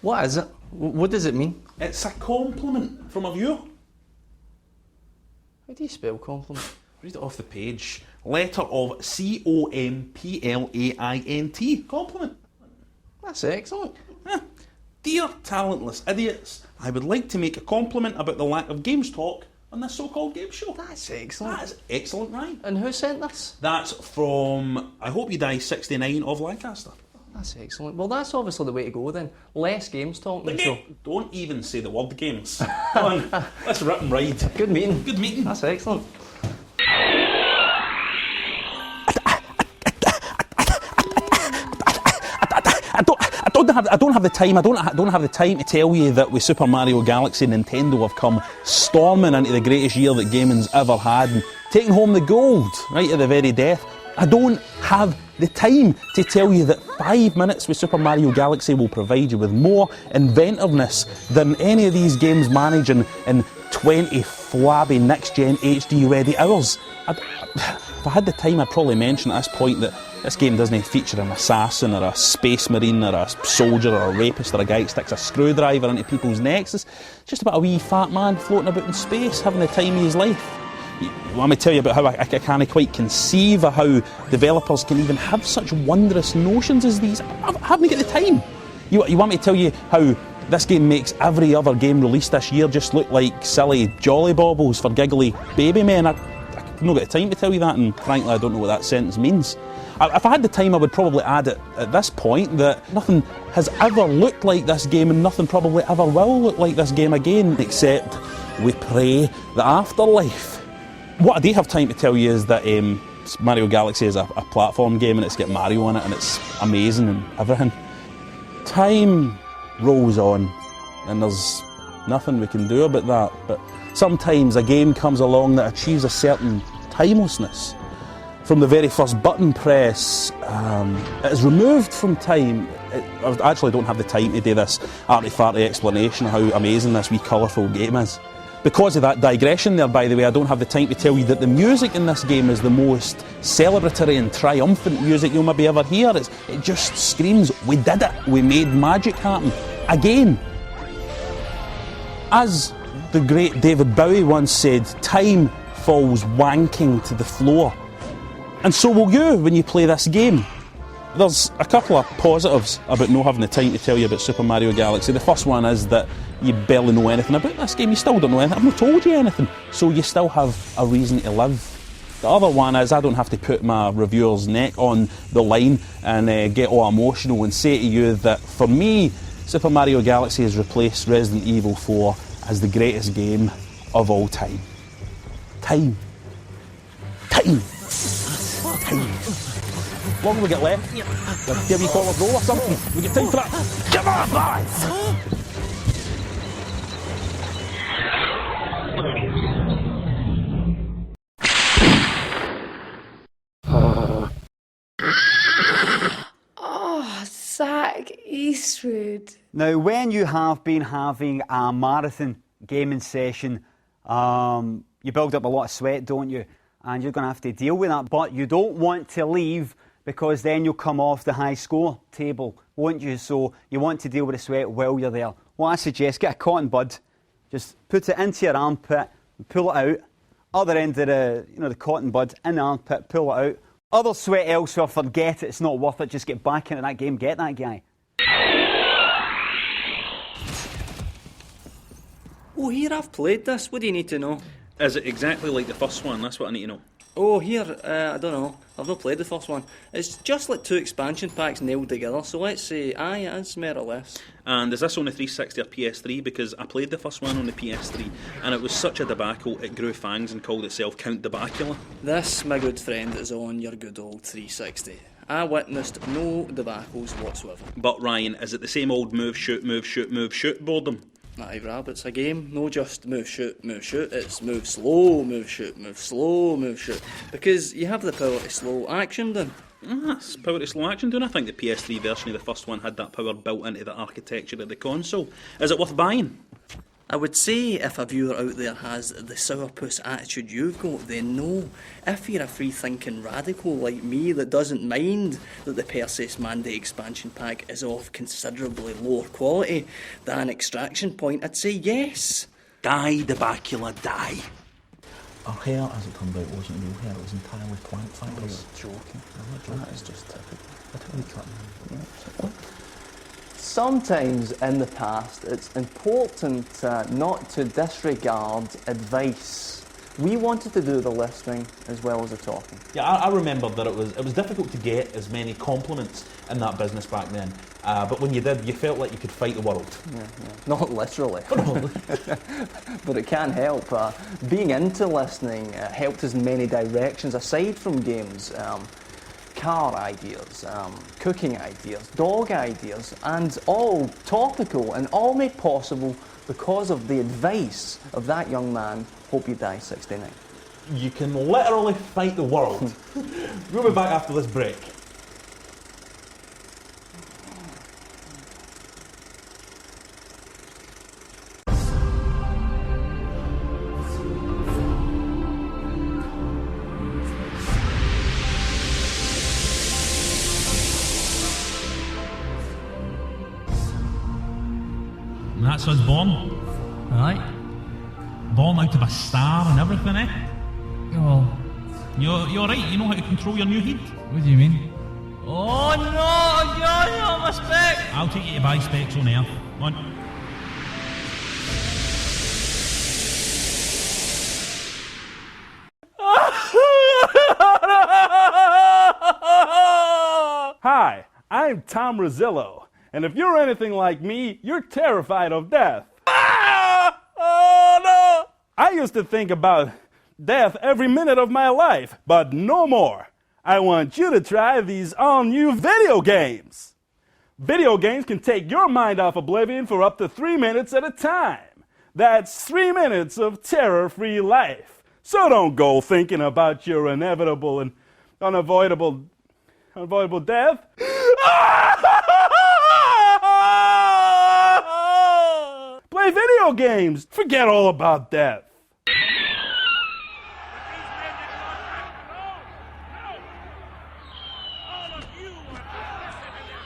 What is it? What does it mean? It's a compliment from a viewer. How do you spell compliment? Read it off the page. Letter of C-O-M-P-L-A-I-N-T. Compliment. That's excellent. Dear talentless idiots, I would like to make a compliment about the lack of games talk on this so-called game show. That's excellent. That is excellent, Ryan. And who sent this? That's from I Hope You Die 69 of Lancaster. That's excellent. Well, that's obviously the way to go then. Less games talking. So Don't even say the word games. Come on, let's rip and ride. good meeting. Good meeting. That's excellent. I don't have the time. I don't have the time to tell you that with Super Mario Galaxy, Nintendo have come storming into the greatest year that gaming's ever had and taking home the gold right at the very death. I don't have the time to tell you that 5 minutes with Super Mario Galaxy will provide you with more inventiveness than any of these games manage in 20 flabby next-gen HD-ready hours. If I had the time, I'd probably mention at this point that this game doesn't feature an assassin or a space marine or a soldier or a rapist or a guy who sticks a screwdriver into people's necks. It's just about a wee fat man floating about in space, having the time of his life. You want me to tell you about how I can't quite conceive of how developers can even have such wondrous notions as these? I haven't got the time. You want me to tell you how this game makes every other game released this year just look like silly jolly baubles for giggly baby men? I've not got the time to tell you that, and frankly I don't know what that sentence means. If I had the time, I would probably add at this point that nothing has ever looked like this game and nothing probably ever will look like this game again, except we pray the afterlife. What I do have time to tell you is that Mario Galaxy is a platform game and it's got Mario in it and it's amazing and everything. Time rolls on and there's nothing we can do about that, but sometimes a game comes along that achieves a certain timelessness. From the very first button press, it is removed from time. I actually don't have the time to do this arty-farty explanation of how amazing this wee colourful game is. Because of that digression there, by the way, I don't have the time to tell you that the music in this game is the most celebratory and triumphant music you'll maybe ever hear. It just screams, we did it, we made magic happen, again. As the great David Bowie once said, time falls wanking to the floor. And so will you when you play this game. There's a couple of positives about not having the time to tell you about Super Mario Galaxy. The first one is that you barely know anything about this game. You still don't know anything. I've not told you anything. So you still have a reason to live. The other one is I don't have to put my reviewer's neck on the line and get all emotional and say to you that for me, Super Mario Galaxy has replaced Resident Evil 4 as the greatest game of all time. Time. Time. What have we got left? Give me a call a roll or something. We get time for that. Come on, boys! Oh, Zach Eastwood. Now, when you have been having a marathon gaming session, you build up a lot of sweat, don't you? And you're going to have to deal with that. But you don't want to leave because then you'll come off the high score table, won't you? So you want to deal with the sweat while you're there. What I suggest, get a cotton bud, just put it into your armpit, and pull it out. Other end of the cotton bud in the armpit, pull it out. Other sweat elsewhere, forget it, it's not worth it. Just get back into that game, get that guy. Oh, here, I've played this. What do you need to know? Is it exactly like the first one? That's what I need to know. Oh, here, I don't know. I've not played the first one. It's just like 2 expansion packs nailed together, so let's say, aye, it is more or less. And is this on the 360 or PS3? Because I played the first one on the PS3 and it was such a debacle it grew fangs and called itself Count Debacula. This, my good friend, is on your good old 360. I witnessed no debacles whatsoever. But Ryan, is it the same old move, shoot, move, shoot, move, shoot boredom? Aye, Rab, it's a game, no just move, shoot, it's move slow, move, shoot, move slow, move, shoot. Because you have the power to slow action then. That's power to slow action, don't I? think the PS3 version of the first one had that power built into the architecture of the console. Is it worth buying? I would say if a viewer out there has the sourpuss attitude you've got, then no. If you're a free-thinking radical like me that doesn't mind that the Perseus Mandate expansion pack is of considerably lower quality than Extraction Point, I'd say yes. Die, the bacula, die. Her hair, as it turned out, wasn't real hair, it was entirely plant fibres. You're joking. I'm not joking. That is just typical. I don't really cut them. Sometimes in the past it's important not to disregard advice. We wanted to do the listening as well as the talking. Yeah, I remember that it was difficult to get as many compliments in that business back then. But when you did, you felt like you could fight the world. Yeah. Not literally. But it can help. Being into listening helped us in many directions aside from games. Car ideas, cooking ideas, dog ideas, and all topical and all made possible because of the advice of that young man, Hope You Die 69. You can literally fight the world. We'll be back after this break. And that's us born. Right. Born out of a star and everything, eh? Well, You're right, you know how to control your new head? what do you mean? Oh no, my spec! I'll take you to buy specs on Earth. Come on. Hi, I'm Tom Rosillo, and if you're anything like me, you're terrified of death. Oh no! I used to think about death every minute of my life, but no more. I want you to try these all-new video games. Video games can take your mind off oblivion for up to 3 minutes at a time. That's 3 minutes of terror-free life. So don't go thinking about your inevitable and unavoidable death. Play video games. Forget all about death.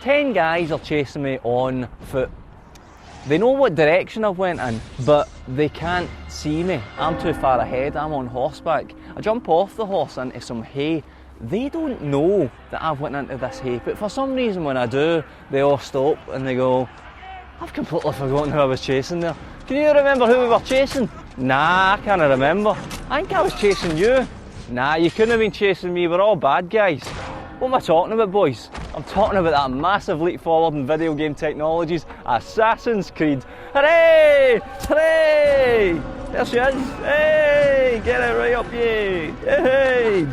10 guys are chasing me on foot. They know what direction I've went in, but they can't see me. I'm too far ahead, I'm on horseback. I jump off the horse into some hay. They don't know that I've went into this hay, but for some reason when I do, they all stop and they go, I've completely forgotten who I was chasing there. Can you remember who we were chasing? Nah, I can't remember. I think I was chasing you. Nah, you couldn't have been chasing me, we're all bad guys. What am I talking about, boys? I'm talking about that massive leap forward in video game technologies, Assassin's Creed. Hooray! Hooray! There she is. Hey! Get it right up, you. Hey!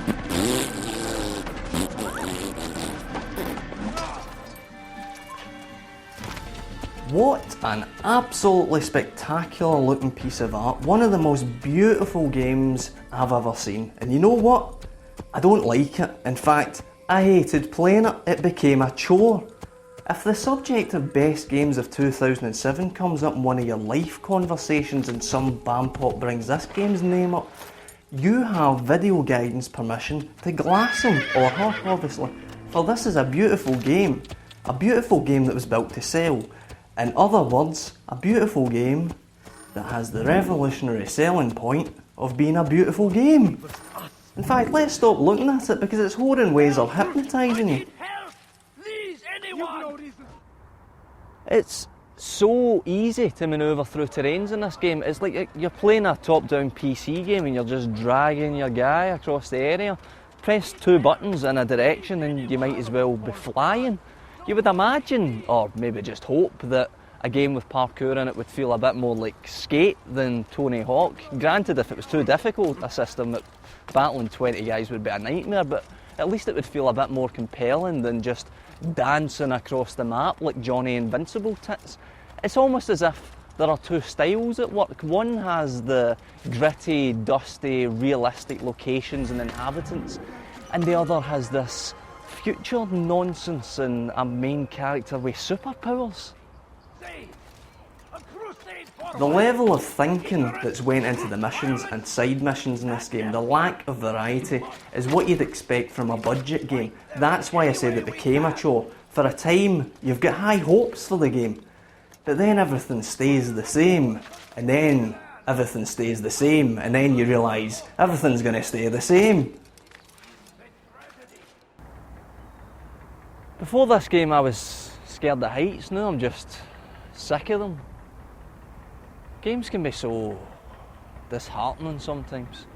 What an absolutely spectacular looking piece of art. One of the most beautiful games I've ever seen. And you know what? I don't like it. In fact, I hated playing it. It became a chore. If the subject of best games of 2007 comes up in one of your life conversations and some bampot brings this game's name up, you have videoGaiden's permission to glass him, or her obviously, for this is a beautiful game that was built to sell. In other words, a beautiful game that has the revolutionary selling point of being a beautiful game. In fact, let's stop looking at it because its horrid ways are hypnotising you. It's so easy to manoeuvre through terrains in this game. It's like you're playing a top-down PC game and you're just dragging your guy across the area. Press 2 buttons in a direction and you might as well be flying. You would imagine, or maybe just hope, that a game with parkour in it would feel a bit more like Skate than Tony Hawk. Granted, if it was too difficult, a system that battling 20 guys would be a nightmare, but at least it would feel a bit more compelling than just dancing across the map like Johnny Invincible tits. It's almost as if there are two styles at work. One has the gritty, dusty, realistic locations and inhabitants, and the other has this future nonsense and a main character with superpowers. The level of thinking that's went into the missions and side missions in this game, the lack of variety, is what you'd expect from a budget game. That's why I said it became a chore. For a time, you've got high hopes for the game, but then everything stays the same, and then everything stays the same, and then you realise everything's going to stay the same. Before this game I was scared of heights, now I'm just sick of them. Games can be so disheartening sometimes.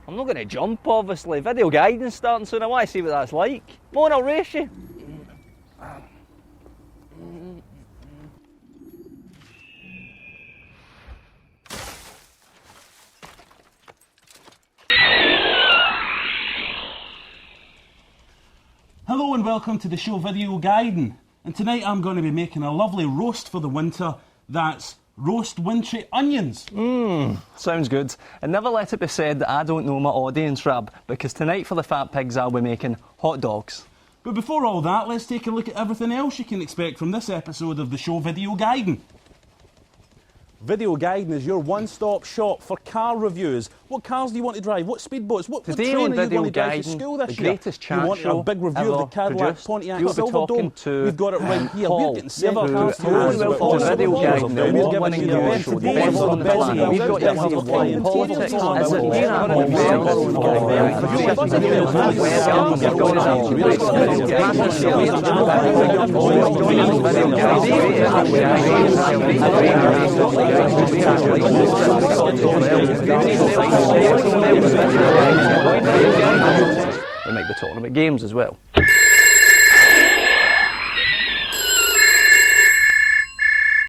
I'm not going to jump, obviously. videoGaiden's starting soon, I want to see what that's like. Come on, I'll race you. Hello and welcome to the show videoGaiden. And tonight I'm going to be making a lovely roast for the winter. That's roast wintry onions. Sounds good. And never let it be said that I don't know my audience, Rab, because tonight for the Fat Pigs I'll be making hot dogs. But before all that, let's take a look at everything else you can expect from this episode of the show videoGaiden. videoGaiden is your one-stop shop for car reviews. What cars do you want to drive? What speedboats? What Today train on are you going to drive to videoGaiden, school this the year? greatest chat You want show a big review of the Cadillac produced. Pontiac You'll be talking Silverdome? to We've got it right here. Paul, We're getting several who cars to owns us. Welcome to videoGaiden, the award-winning the radio best show, the deals best on on the best planet. deals. We've got your Best opinion on deals. politics. Best Is it deals. you Best and deals. We might be talking about games as well.